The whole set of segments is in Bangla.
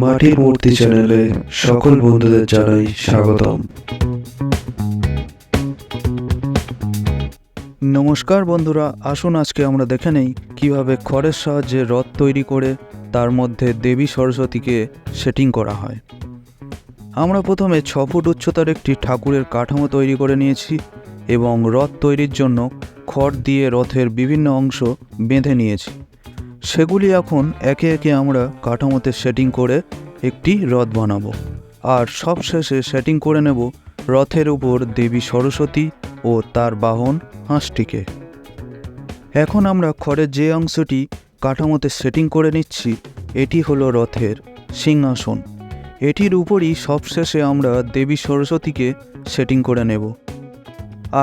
মাটির মূর্তি চ্যানেলে সকল বন্ধুদের জানাই স্বাগতম। নমস্কার বন্ধুরা, আসুন আজকে আমরা দেখে নেই কীভাবে খড়ের সাহায্যে রথ তৈরি করে তার মধ্যে দেবী সরস্বতীকে সেটিং করা হয়। আমরা প্রথমে 6 ফুট উচ্চতার একটি ঠাকুরের কাঠামো তৈরি করে নিয়েছি এবং রথ তৈরির জন্য খড় দিয়ে রথের বিভিন্ন অংশ বেঁধে নিয়েছি। সেগুলি এখন একে একে আমরা কাঠামোতে সেটিং করে একটি রথ বানাবো, আর সব শেষে সেটিং করে নেব রথের উপর দেবী সরস্বতী ও তার বাহন হাঁসটিকে। এখন আমরা খড়ের যে অংশটি কাঠামোতে সেটিং করে নিচ্ছি এটি হলো রথের সিংহাসন। এটির উপরই সবশেষে আমরা দেবী সরস্বতীকে সেটিং করে নেব।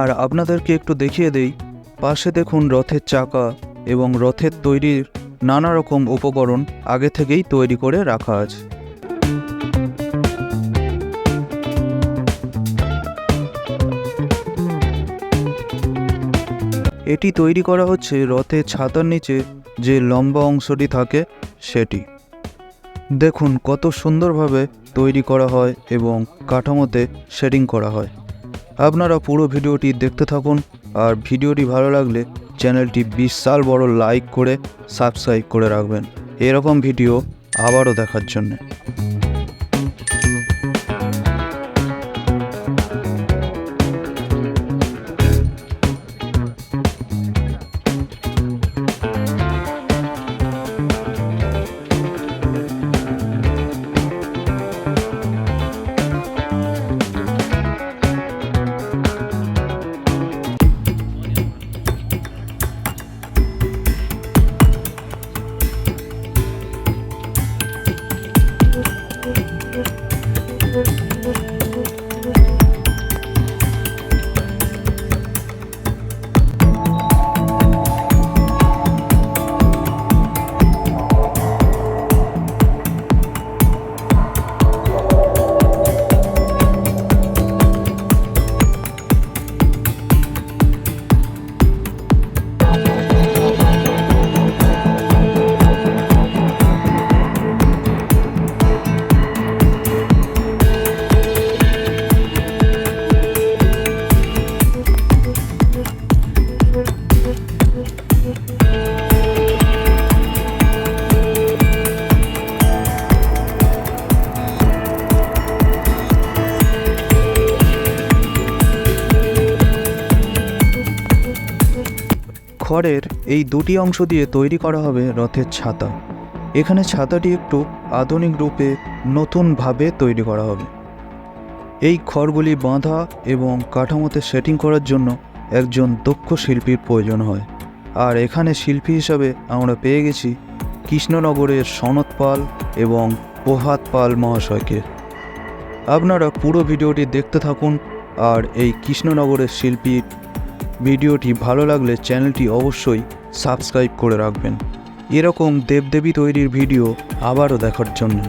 আর আপনাদেরকে একটু দেখিয়ে দেই, পাশে দেখুন রথের চাকা এবং রথের তৈরির নানা রকম উপকরণ আগে থেকেই তৈরি করে রাখা আছে। এটি তৈরি করা হচ্ছে রথের ছাতার নিচে যে লম্বা অংশটি থাকে সেটি। দেখুন কত সুন্দরভাবে তৈরি করা হয় এবং কাঠামোতে সেটিং করা হয়। আপনারা পুরো ভিডিওটি দেখতে থাকুন, আর ভিডিওটি ভালো লাগলে চ্যানেলটি বিশাল বড় লাইক করে সাবস্ক্রাইব করে রাখবেন এরকম ভিডিও আবারও দেখার জন্য। খড়ের এই দুটি অংশ দিয়ে তৈরি করা হবে রথের ছাতা। এখানে ছাতাটি একটু আধুনিক রূপে নতুনভাবে তৈরি করা হবে। এই খড়গুলি বাঁধা এবং কাঠামোতে সেটিং করার জন্য একজন দক্ষ শিল্পীর প্রয়োজন হয়, আর এখানে শিল্পী হিসাবে আমরা পেয়ে গেছি কৃষ্ণনগরের সনৎ পাল এবং প্রভাত পাল মহাশয়কে। আপনারা পুরো ভিডিওটি দেখতে থাকুন, আর এই কৃষ্ণনগরের শিল্পীর ভিডিওটি ভালো লাগলে চ্যানেলটি অবশ্যই সাবস্ক্রাইব করে রাখবেন এরকম দেবদেবী তৈরির ভিডিও আবারও দেখার জন্য।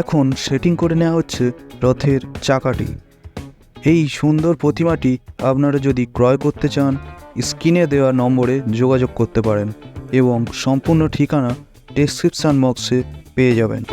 এখন সেটিং করে নেওয়া হচ্ছে রথের চাকাটি। এই সুন্দর প্রতিমাটি আপনারা যদি ক্রয় করতে চান স্ক্রিনে দেওয়া নম্বরে যোগাযোগ করতে পারেন এবং সম্পূর্ণ ঠিকানা ডেসক্রিপশান বক্সে পেয়ে যাবেন।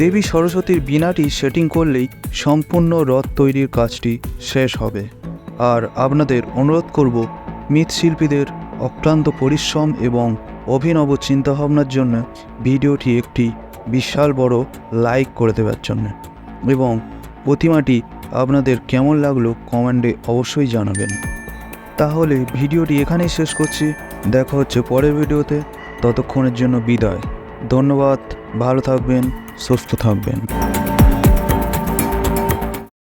দেবী সরস্বতীর বীণাটি সেটিং করলেই সম্পূর্ণ রথ তৈরির কাজটি শেষ হবে। আর আপনাদের অনুরোধ করব মৃৎশিল্পীদের অক্লান্ত পরিশ্রম এবং অভিনব চিন্তাভাবনার জন্য ভিডিওটি একটি বিশাল বড় লাইক করে দেওয়ার জন্য, এবং প্রতিমাটি আপনাদের কেমন লাগলো কমেন্টে অবশ্যই জানাবেন। তাহলে ভিডিওটি এখানেই শেষ করছি, দেখা হচ্ছে পরের ভিডিওতে। ততক্ষণের জন্য বিদায়, ধন্যবাদ, ভালো থাকবেন, সুস্থ থাকবেন।